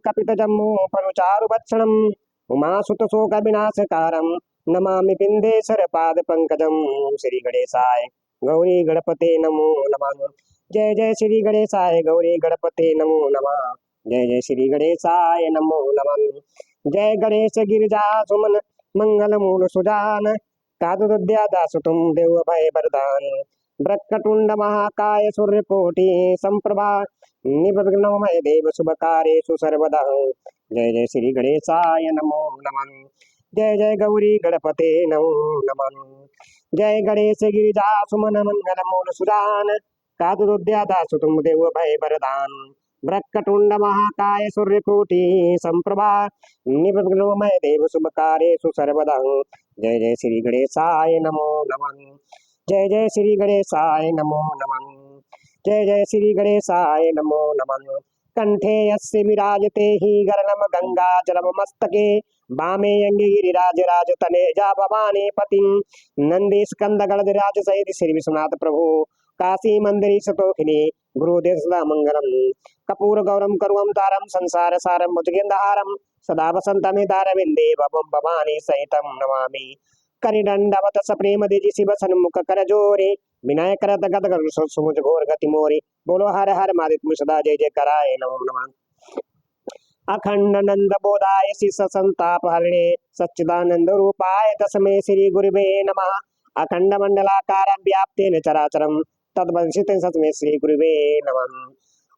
कपित जम्मू पनुचारु भक्षणम उमासुत शोक विनाशकारम नमामि पिंडेश्वर पाद पंकजम। श्री गणेशाय गौरी गणपते नमो नमः। जय जय श्री गणेशाय गौरी गणपते नमो नमः। जय जय श्री गणेशाय नमो नमः। जय गणेश गिरिजा सुमन मंगल मूल सुजान कादुद्यादासुतुम देव भय वरदान ब्रह्मटुंड महाकाय सूर्यकोटि संप्रभा निर्विघ्नमय देव शुभ कार्येषु सर्वदा। जय जय श्री गणेशाय नमो नमः। जय जय गौरी गणपते नमो नमः। जय गणेश गिरिजा सुमन मंगल मूल सुजान कादुद्यादासुतुम देव भय वरदान ब्रह्मटुंड महाकाय सूर्यकोटि संप्रभा निर्विघ्नमय देव शुभ कार्येषु सर्वदा। जय जय श्री गणेशाय नमो नमः। जय जय श्री गणेशाय नमो नमः। जय जय श्री गणेशाय नमो नमः। कंठे यस्य विराजते हि गरलम गंगा जलम मस्तके वामे अंगे गिरिराज राजतने जा भवानी पति नंदी स्कंद गणराज सहित श्री विश्वनाथ प्रभु काशी मंदिरी सतोखिनी गुरुदेव सदा मंगलम कपूर गौरम करुवम तारम संसार सारम मुजगेंदहारम सदा वसंतमे दारविंदे भवम भवानी सहितम नमामि। करिदंडवत सप्रेम देजी शिव सन्मुख कर जोरे विनायक करत गद कर सुमुझ घोर गति मोरी बोलो हर हर महादेव सदा जय जय कराय नमो नमः। अखंड नंद बोधाय शिष संताप हरणे सच्चिदानंद रूपाय तस्मै श्री गुरुवे नमः। अखंड मंडलाकारं व्याप्तेन चराचरं तद्वंशितेन तस्मै श्री गुरुवे नमः।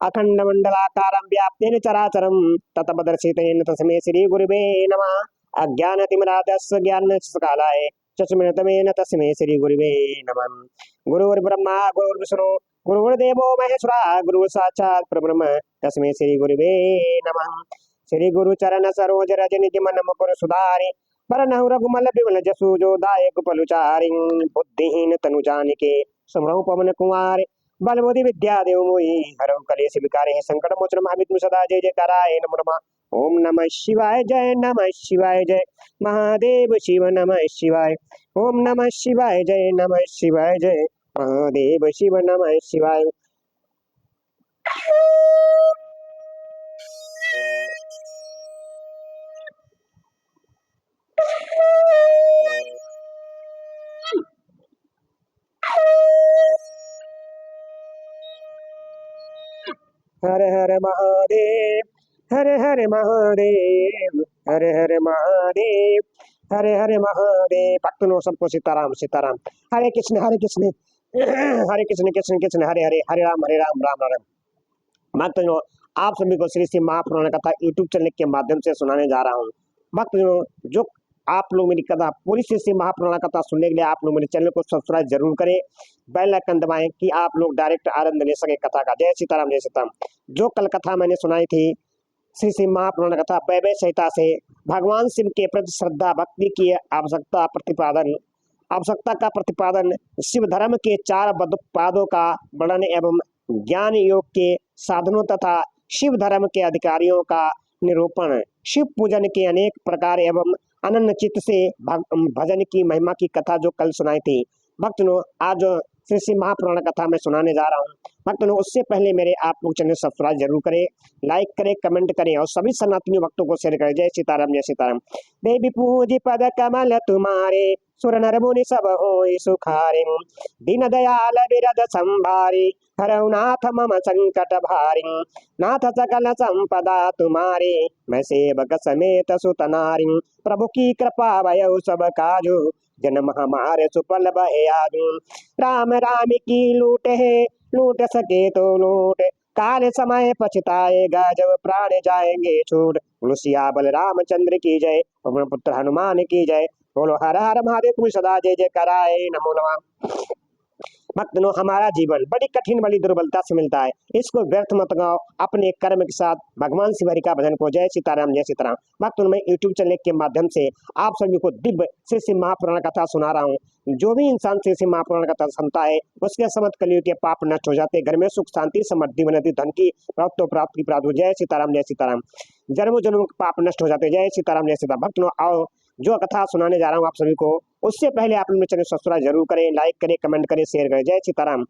अखंड मंडलाकारं व्याप्तेन चराचरं तत्पदर्शितेन तस्मै श्री गुरुवे नमः। अज्ञानतिमिरादस्य ज्ञानस्कालाय चक्षुर्मिलितमेन तस्मै श्री गुरुवे नमः। गुरुर्ब्रह्मा गुरुर्विष्णु गुरुर्देवो महेश्वरः गुरुः साक्षात् परब्रह्म तस्मै श्री गुरुवे नमः। श्री गुरु चरण सरोज रज निज मन मुकुर सुधारि बरनहुँ रघुमल बिमल जसु जो दायक पलुचारि बुद्धिहीन तनु जानिके सुमरहु पवन कुमार बल बुद्धि विद्या देव मोहि हरहु कलेश विकार संकट मोचन महाविष्णु सदा जय जयकाराय नमो नमः। ओम नमः शिवाय जय नमः शिवाय जय महादेव शिव नमः शिवाय। ओम नमः शिवाय जय नमः शिवाय जय महादेव शिव नमः शिवाय। हर हर महादेव हर हर महादेव हर हर महादेव हर हर महादेव। भक्तों सबको सीताराम सीताराम। हरे कृष्ण हरे कृष्ण कृष्ण कृष्ण हरे हरे हरे राम राम राम। भक्तों आप सभी को श्री श्री महापुराण कथा यूट्यूब चैनल के माध्यम से सुनाने जा रहा हूँ। भक्तों जो आप लोग मेरी कथा पूरी श्री श्री महापुराण कथा सुनने के लिए आप लोग मेरे चैनल को सब्सक्राइब जरूर करें, बेल आइकन दबाएं कि आप लोग डायरेक्ट आनंद ले सके कथा का। जय सीताराम जय सीताराम। जो कल कथा मैंने सुनाई थी श्री श्री महापुराण कथा वैवय संहिता से भगवान शिव के प्रति श्रद्धा भक्ति की आवश्यकता का प्रतिपादन शिव धर्म के 4 पादों का वर्णन एवं ज्ञान योग के साधनों तथा शिव धर्म के अधिकारियों का निरूपण, शिव पूजन के अनेक प्रकार एवं अनन्य चित्त से भजन की महिमा की कथा जो कल सुनाई थी। भक्तों आज श्री श्री महापुराण कथा में सुनाने जा रहा हूँ। भक्तों उससे पहले मेरे आप लोग चैनल सब्सक्राइब जरूर करें, लाइक करें, कमेंट करें और सभी सनातनी भक्तों को शेयर करें। जय सीताराम जय सीताराम। देवी पूजी पद कमल तुम्हारे सुर नर मुनि सब होय सुखारे दीन दयाल बिरद संभारी हरऊ नाथ मम संकट भारी नाथ सकल संपदा तुम्हारे मैं सेवक समेत सुत नारी प्रभु की कृपा भयउ सब काजू जन्म हमारे सुफल बहे आजू राम राम की लूट है लूट सके तो लूट काल समय पछताएगा जब प्राण जाएंगे छूट। तुलसिया बल रामचंद्र की जय पवन पुत्र हनुमान की जय बोलो हर हर महादेव तुम सदा जय जय कराए नमो नमः। भक्तों हमारा जीवन बड़ी कठिन बड़ी दुर्बलता से मिलता है, इसको व्यर्थ मत गाओ, अपने कर्म के साथ भगवान शिव हरि का भजन को। जय सीताराम जय सीताराम। भक्तों मैं यूट्यूब चैनल के माध्यम से आप सभी को दिव्य श्री श्री महापुराण कथा सुना रहा हूँ। जो भी इंसान श्री श्री महापुराण कथा सुनता है उसके समस्त कलियुग के पाप नष्ट हो जाते, घर में सुख शांति समृद्धि उन्नति धन की प्राप्त की प्राप्त। जय सीताराम जय सीताराम। जन्म जन्म पाप नष्ट हो जाते। जय सीताराम जय सीताराम। भक्तों आओ जो कथा सुनाने जा रहा हूँ आप सभी को, उससे पहले आप लोग चैनल सब्सक्राइब जरूर करें, लाइक करें, कमेंट करें, शेयर करें। जय सीताराम।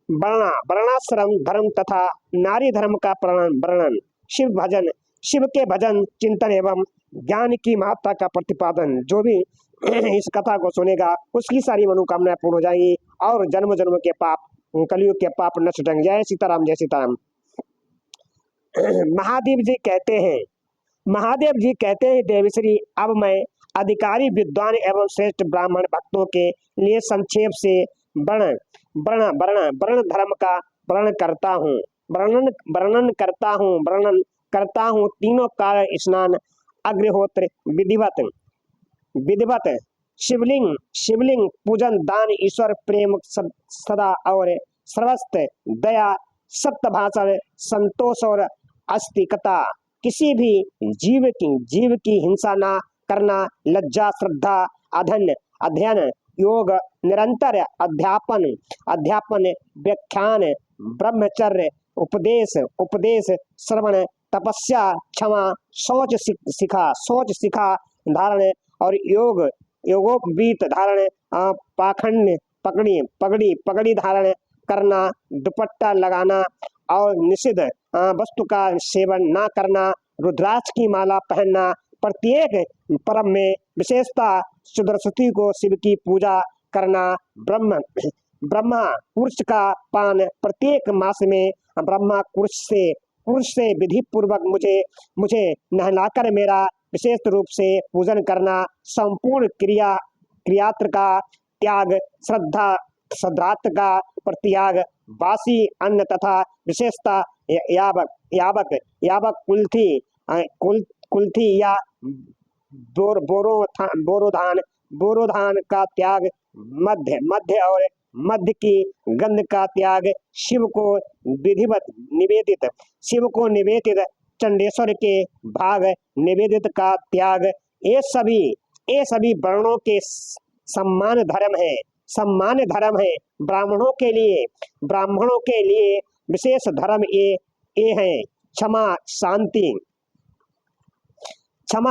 वर्णाश्रम धर्म तथा नारी धर्म का वर्णन, शिव भजन शिव के भजन चिंतन एवं ज्ञान की महत्ता का प्रतिपादन। जो भी इस कथा को सुनेगा उसकी सारी मनोकामनाएं पूर्ण हो जाएंगी और जन्म जन्म के पाप, कलयुग के पाप नष्ट हो जाएंगे। जय सीताराम, जय सीताराम। महादेव जी कहते हैं, महादेव जी कहते हैं, देवश्री अब मैं अधिकारी विद्वान एवं श्रेष्ठ ब्राह्मण भक्तों के लिए संक्षेप से वर्ण वर्ण वर्ण वर्ण धर्म का वर्णन करता हूँ, वर्णन करता हूँ। तीनों काल स्नान, अग्निहोत्र, विधिवत विधिवत, शिवलिंग शिवलिंग पूजन, दान, ईश्वर प्रेम सदा और सर्वस्त, दया, सत्य भाषण, संतोष और अस्तिकता, किसी भी जीव की हिंसा ना करना, लज्जा, श्रद्धा, अध्ययन अध्ययन योग, निरंतर अध्यापन व्याख्यान, ब्रह्मचर्य, उपदेश श्रवण, तपस्या, क्षमा, सोच सिखा धारण और योगोपवीत धारण, पाखंड, पगड़ी धारण करना, दुपट्टा लगाना और निषिद्ध वस्तु का सेवन ना करना, रुद्राक्ष की माला पहनना, प्रत्येक पर्व में विशेषता सरस्वती को शिव की पूजा करना, ब्रह्मा पुरुष का पान, प्रत्येक मास में ब्रह्मा पुरुष से विधि पूर्वक मुझे नहलाकर मेरा विशेष रूप से पूजन करना, संपूर्ण क्रियात्र का त्याग, श्रद्धार्थ का प्रत्याग, बासी अन्न तथा विशेषता यावक कुल्थी या बोरोधान का त्याग, मध्य और मध्य की गंध का त्याग, शिव को निवेदित चंडेश्वर के भाग निवेदित का त्याग, ये सभी वर्णों के सम्मान धर्म है। ब्राह्मणों के लिए विशेष धर्म ये है क्षमा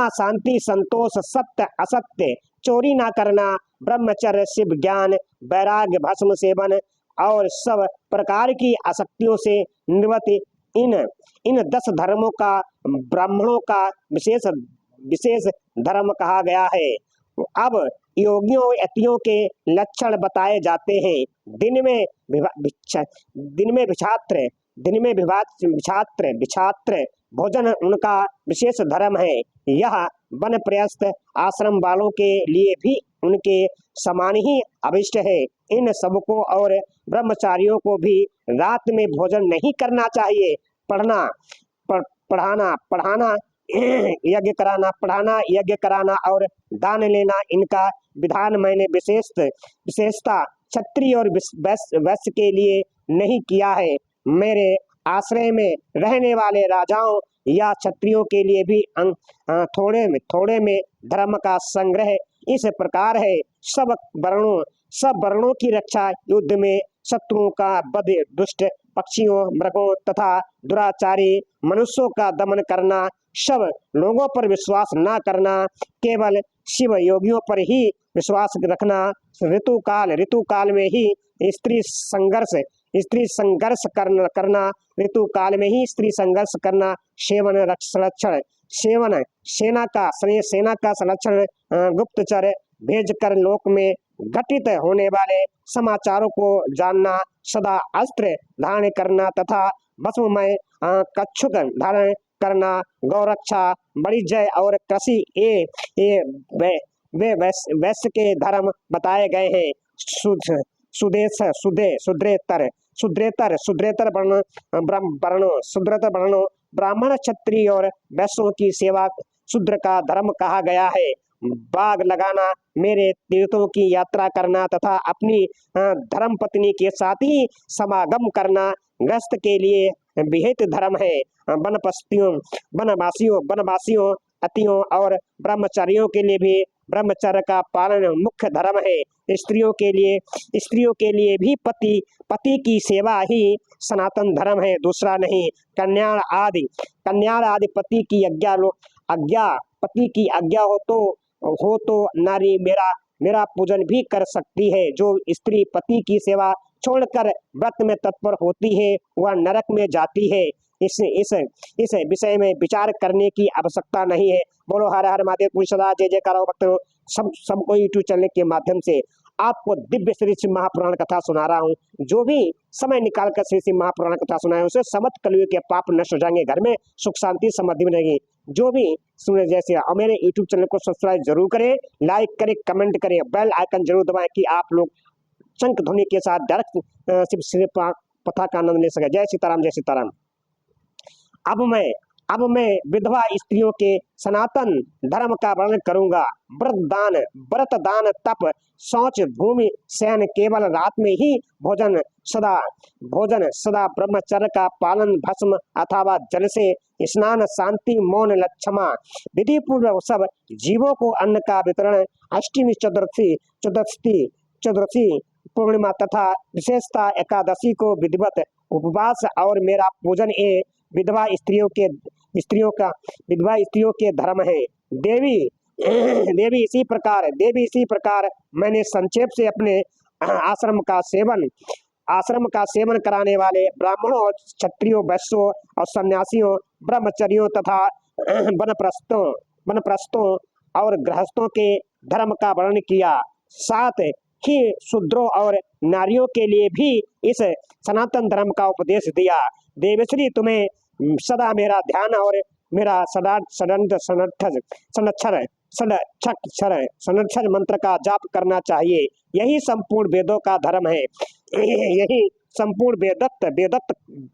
शांति संतोष, सत्य असत्य, चोरी ना करना, ब्रह्मचर्य, शिव ज्ञान, वैराग्य, भस्म सेवन और सब प्रकार की आसक्तियों से निवृत्ति। इन 10 धर्मों का ब्राह्मणों का विशेष धर्म कहा गया है। अब योगियों यतियों के लक्षण बताए जाते हैं। दिन में भिक्षात्र भोजन उनका विशेष धर्म है। यह वनप्रस्थ आश्रम वालों के लिए भी उनके समान ही अभिष्ट है। इन सबको और ब्रह्मचारियों को भी रात में भोजन नहीं करना चाहिए। पढ़ाना यज्ञ कराना और दान लेना इनका विधान मैंने विशेषता क्षत्रिय और वैश्य के लिए नहीं किया है। मेरे आश्रय में रहने वाले राजाओं या क्षत्रियों के लिए भी थोड़े में धर्म का संग्रह इस प्रकार है। सब वर्णों की रक्षा, युद्ध में शत्रुओं का वध, दुष्ट पक्षियों, मृगों तथा दुराचारी मनुष्यों का दमन करना, सब लोगों पर विश्वास न करना, केवल शिव योगियों पर ही विश्वास रखना, ऋतुकाल में ही स्त्री संघर्ष करना, ऋतुकाल में ही स्त्री संघर्ष करना, सेना का संरक्षण, गुप्तचर भेजकर लोक में घटित होने वाले समाचारों को जानना, सदा अस्त्र धारण करना तथा भस्ममय कच्छुक धारण करना, गौरक्षा, वाणिज्य और कृषि वे वैश्य के धर्म बताए गए हैं। शूद्रेतर वर्णों ब्राह्मण, क्षत्रिय और वैश्यों की सेवा शूद्र का धर्म कहा गया है। बाग लगाना, मेरे तीर्थों की यात्रा करना तथा अपनी धर्म पत्नी के साथ ही समागम करना गृहस्थ के लिए विहित धर्म है। वनवासियों अतियों और ब्रह्मचारियों के लिए भी ब्रह्मचर्य का पालन मुख्य धर्म है। स्त्रियों के लिए भी पति की सेवा ही सनातन धर्म है, दूसरा नहीं। कन्याण आदि पति की आज्ञा हो तो नारी मेरा पूजन भी कर सकती है। जो स्त्री पति की सेवा छोड़कर व्रत में तत्पर होती है वह नरक में जाती है। इस विषय में विचार करने की आवश्यकता नहीं है। बोलो हर हर महादेव, पूरी सदा जय जयकार हो भक्तों। सबको यूट्यूब चैनल के माध्यम से आपको दिव्य श्री शिव महापुराण कथा सुना रहा हूँ। जो भी समय निकाल कर श्री शिव महापुराण कथा सुनाए उसे समस्त कलयुग के पाप नष्ट हो जाएंगे, घर में सुख शांति समृद्धि मिलेगी। जो भी सुने जैसे, और मेरे यूट्यूब चैनल को सब्सक्राइब जरूर करें, लाइक करें, कमेंट करें, बेल आइकन जरूर दबाएं कि आप लोग शंख ध्वनि के साथ डायरेक्ट शिव कथा का आनंद ले सके। जय सीताराम, जय सीताराम। अब मैं विधवा स्त्रियों के सनातन धर्म का वर्णन करूंगा। व्रत दान तप शौच भूमि शयन, केवल रात में ही भोजन सदा ब्रह्मचर्य का पालन, भस्म अथवा जल से स्नान, शांति मौन लक्षमा, विधि पूर्वक सब जीवों को अन्न का वितरण, अष्टमी चतुर्दशी पूर्णिमा तथा विशेषता एकादशी को विधिवत उपवास और मेरा पूजन ये विधवा स्त्रियों के धर्म है। देवी इसी प्रकार मैंने संक्षेप से अपने आश्रम का सेवन कराने वाले ब्राह्मणों और क्षत्रियों, वैश्यों और सन्यासियों, ब्रह्मचर्यों तथा वनप्रस्थों और गृहस्थों के धर्म का वर्णन किया। साथ ही शूद्रों और नारियों के लिए भी इस सनातन धर्म का उपदेश दिया। देवश्री, तुम्हें सदा मेरा ध्यान और मेरा सनक्षर मंत्र का जाप करना चाहिए। यही संपूर्ण वेदों का धर्म है। यही संपूर्ण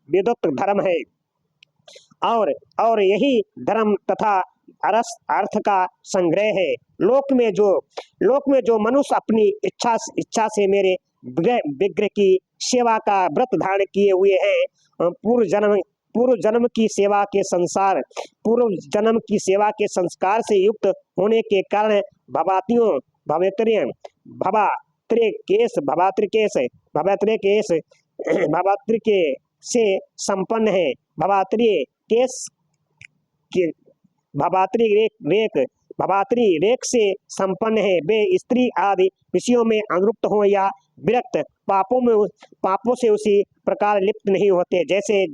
वेदोक्त धर्म है। और यही धर्म तथा अर्थ का संग्रह है। लोक में जो मनुष्य अपनी इच्छा से मेरे विग्रह की सेवा का व्रत धारण किए हुए हैं, पूर्व जन्म की सेवा के संस्कार से युक्त होने के कारण भवात्रिके से संपन्न है। भवात्री रेख से संपन्न है। वे स्त्री आदि विषयों में अनुरक्त हो या विरक्त, पापों से उसी प्रकार लिप्त नहीं होते, जैसे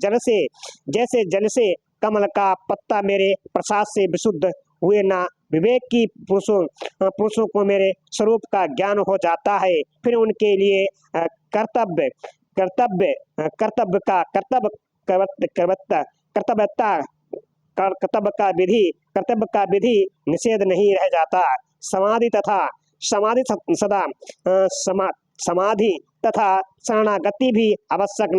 जल से कमल का पत्ता मेरे प्रसाद से विशुद्ध हुए ना विवेक की पुरुषों को मेरे स्वरूप का ज्ञान हो जाता है। फिर उनके लिए कर्तव्य का विधि निषेध नहीं रह जाता। समाधि तथा शरणागति भी आवश्यक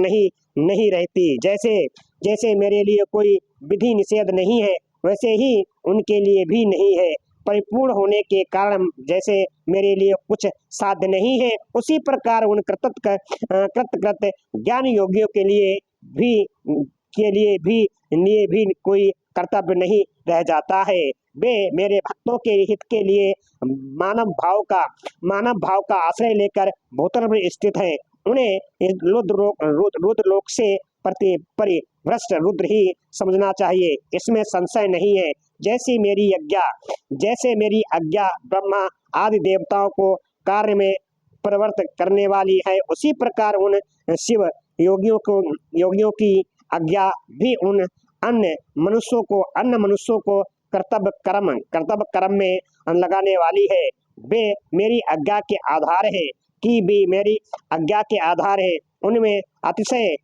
नहीं रहती। जैसे मेरे लिए कोई विधि निषेध नहीं है, वैसे ही उनके लिए भी नहीं है। परिपूर्ण होने के कारण जैसे मेरे लिए कुछ साध्य नहीं है, उसी प्रकार उन कृत ज्ञान योगियों के लिए भी कोई कर्तव्य नहीं रह जाता है। वे मेरे भक्तों के हित के लिए मानव भाव का आश्रय लेकर भूतल में स्थित है। उन्हें रुद्र लोक से परिभ्रष्ट रुद्र ही समझना चाहिए, इसमें संशय नहीं है। जैसे मेरी आज्ञा ब्रह्मा आदि देवताओं को कार्य में प्रवृत्त करने वाली है, उसी प्रकार उन शिव योगियों की आज्ञा भी उन अन्य मनुष्यों को कर्तव्य कर्म में लगाने वाली है। वे मेरी आज्ञा के आधार है कि भी मेरी आज्ञा के आधार है। उनमें अतिशय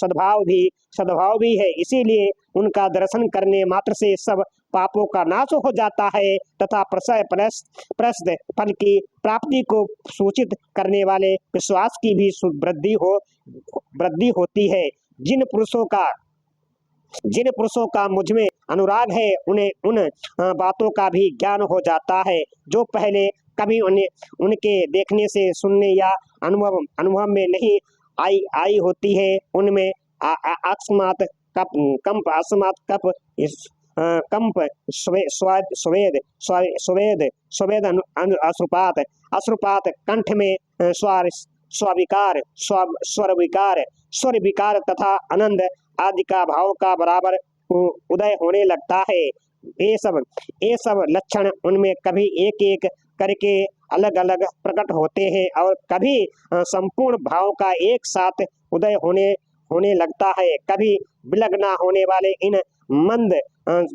सद्भाव भी है। इसीलिए उनका दर्शन करने मात्र से सब पापों का नाश हो जाता है तथा प्रसिद्ध फल की प्राप्ति को सूचित करने वाले विश्वास की भी वृद्धि होती है। जिन पुरुषों का मुझ में अनुराग है, उन्हें उन बातों का भी ज्ञान हो जाता है जो पहले कभी उनके देखने से, सुनने या अनुभव में नहीं आई होती है। उनमें अकस्मात कंप स्वेद अश्रुपात कंठ में स्वर विकार तथा आनंद आदि का भाव का बराबर उदय होने लगता है। ये सब लक्षण उनमें कभी एक एक करके अलग अलग प्रकट होते हैं और कभी संपूर्ण भाव का एक साथ उदय होने होने लगता है। कभी विलग न होने वाले इन मंद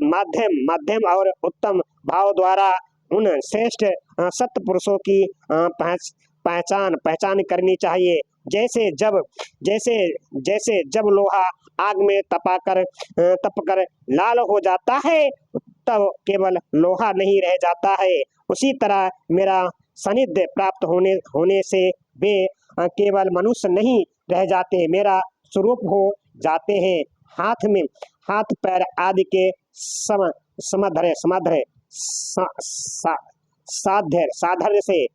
माध्यम मध्यम और उत्तम भाव द्वारा उन श्रेष्ठ सत्पुरुषों की पहचान करनी चाहिए। जैसे जैसे जैसे जब लोहा आग में तपकर लाल हो जाता है, तब केवल लोहा नहीं रह जाता है। उसी तरह मेरा सानिध्य प्राप्त होने से वे केवल मनुष्य नहीं रह जाते, मेरा स्वरूप हो जाते हैं। हाथ पैर आदि के समधर्य समधर्य सा, सा, साधर्य से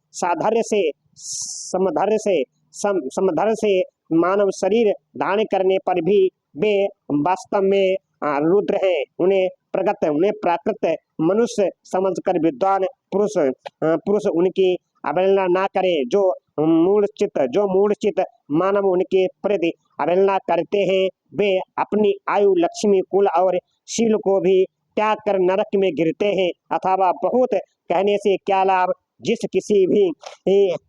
समधर्य से मानव शरीर धारण करने पर भी वे वास्तव में रुद्र है। उन्हें प्राकृत मनुष्य समझकर विद्वान पुरुष उनकी अवहेलना ना करे। जो मूढ़ चित्त मानव उनके प्रति अवहेलना करते हैं, वे अपनी आयु, लक्ष्मी, कुल और शील को भी त्याग कर नरक में गिरते हैं। अथवा बहुत कहने से क्या लाभ, जिस किसी भी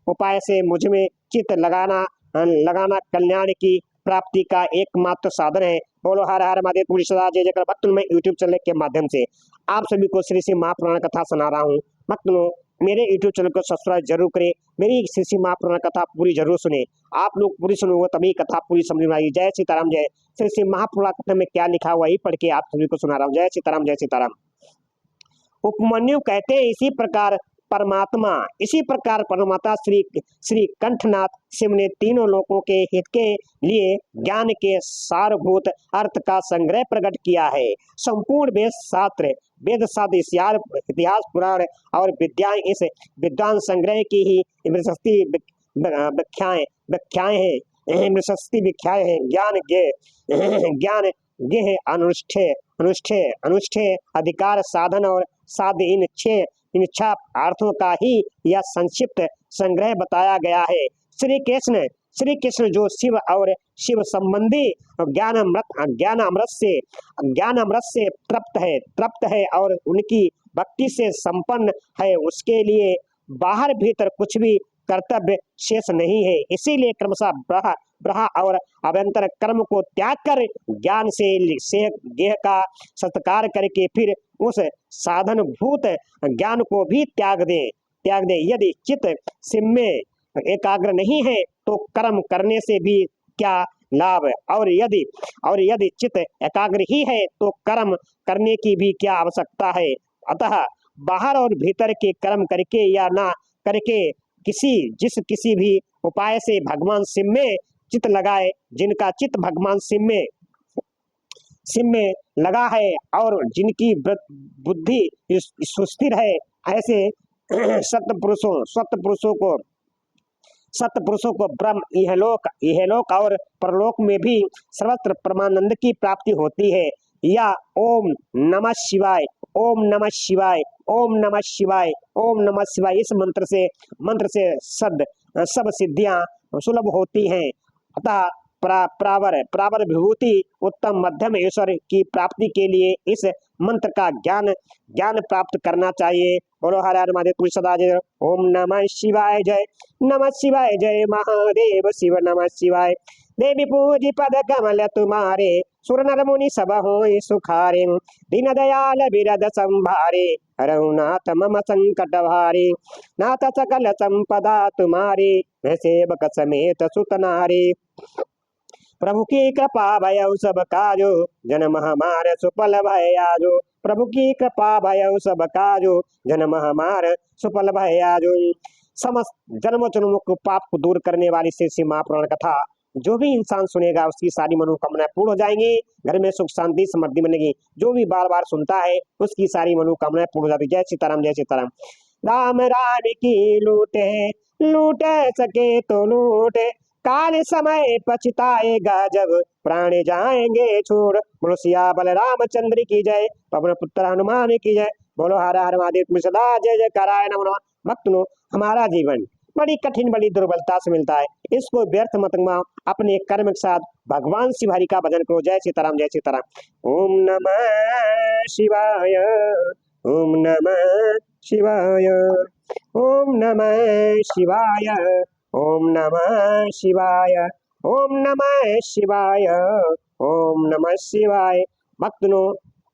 उपाय से मुझ में चित्त लगाना कल्याण की प्राप्ति का एकमात्र साधन है। बोलो हर हर महादेव। पूरी सदा जय जयकार। भक्तों, मैं यूट्यूब चैनल के माध्यम से आप सभी को श्री श्री महापुराण कथा सुना रहा हूँ। भक्तों, मेरे यूट्यूब चैनल को सब्सक्राइब जरूर करें, मेरी श्री श्री महापुराण कथा पूरी जरूर सुने। आप लोग पूरी सुनोगे तभी कथा पूरी समझ में आएगी। जय सीताराम। जय श्री श्री महापुराण कथा में क्या लिखा हुआ है पढ़ के आप सभी को सुना रहा हूँ। जय सीताराम, जय सीताराम। उपमन्यु कहते हैं, इसी प्रकार परमात्मा श्री कंठनाथ शिव ने तीनों लोकों के हित के लिए ज्ञान के सारभूत अर्थ का संग्रह प्रकट किया है। संपूर्ण वेद शास्त्र इतिहास पुराण और विद्वान संग्रह की ही व्याख्याएं हैं। ज्ञान गेह अनुष्ठेय अधिकार साधन और साध्य इन छह अर्थों का ही यह संक्षिप्त संग्रह बताया गया है। श्री कृष्ण जो शिव और शिव संबंधी ज्ञान अमृत से तृप्त है और उनकी भक्ति से संपन्न है, उसके लिए बाहर भीतर कुछ भी कर्तव्य शेष नहीं है। इसीलिए क्रमशः ब्रहा और अभ्यंतर कर्म को त्याग कर ज्ञान से गेह का सत्कार करके फिर उस साधन भूत ज्ञान को भी त्याग दे। यदि चित्त सिम में एकाग्र नहीं है तो कर्म करने से भी क्या लाभ, और यदि चित्त एकाग्र ही है तो कर्म करने की भी क्या आवश्यकता है। अतः बाहर और भीतर के कर्म करके या ना करके किसी भी उपाय से भगवान शिव में चित्त लगाए। जिनका चित्त भगवान शिव में लगा है और जिनकी बुद्धि सुस्थिर है, ऐसे सत्पुरुषों को ब्रह्म इहलोक और परलोक में भी सर्वत्र परमानंद की प्राप्ति होती है। या ओम नमः शिवाय, ओम नमः शिवाय, ओम नमः शिवाय, ओम नमः शिवाय, इस मंत्र से सब सिद्धियां सुलभ होती हैं। अतः प्रावर विभूति उत्तम मध्यम ईश्वर की प्राप्ति के लिए इस मंत्र का ज्ञान प्राप्त करना चाहिए। बोलो हर हर महादेव। तुलसी सदा जय। ओम नमः शिवाय जय, नमः शिवाय जय महादेव शिव नमः शिवाय। देवी पूजी पद कमल तुम्हारे, सुर नर मुनि सब होय सुखारे। दीन दयाल बिरद संभारे, रघुनाथ मम संकट भारे। नाथ सकल संपदा तुम्हारे, मैं सेवक समेत सुत नारे। प्रभु की कृपा भयउ सब काजो, जन्म हमार सुफल भय आजो। प्रभु की कृपा भयउ सब काजो, जन्म हमार सुफल भय आजो। समस्त जन्म जन्मों को पाप को दूर करने वाली श्री महापुराण कथा जो भी इंसान सुनेगा उसकी सारी मनोकामनाएं पूर्ण हो जाएंगी, घर में सुख शांति समृद्धि मिलेगी। जो भी बार बार सुनता है उसकी सारी मनोकामनाएं पूर्ण हो जाती। जय सीताराम, जय सीताराम। राम राम की लूट सके तो लूटे, काल समय पछताएगा जब प्राण जाएंगे छोड़। बोलो सियावर रामचंद्र की जय, पवन पुत्र हनुमान की जय। बोलो हर हर महादेव। सदा जय जयकाराय नमः नमः। भक्तों, हमारा जीवन बड़ी कठिन बड़ी दुर्बलता से मिलता है, इसको व्यर्थ मत गवाओ, अपने कर्म के साथ भगवान शिव हरि का भजन करो। जय सीताराम, जय सीताराम। ओम नमः शिवाय, ओम नमः शिवाय, ओम नमः शिवाय, ओम नमः शिवाय, ओम नमः शिवाय, ओम नमः शिवाय। भक्तों,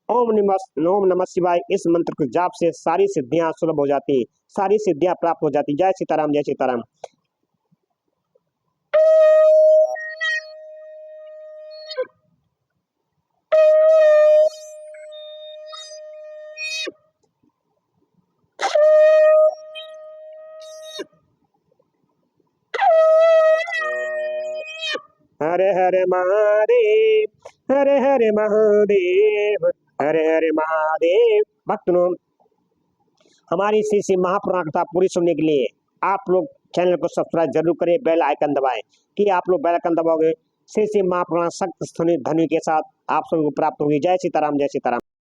ओम नमः शिवाय इस मंत्र के जाप से सारी सिद्धियां सुलभ हो जाती, सारी सिद्धियां प्राप्त हो जाती। जय सीताराम, जय सीताराम। हरे हरे महादेव, हरे हरे महादेव, हरे हरे महादेव। भक्तों, हमारी श्री श्री महापुराण कथा पूरी सुनने के लिए आप लोग चैनल को सब्सक्राइब जरूर करें, बेल आइकन दबाएं। कि आप लोग बेल आइकन दबाओगे, श्री श्री महापुराण सख्त ध्वनि के साथ आप सबको प्राप्त होगी। जय सीताराम, जय सीताराम।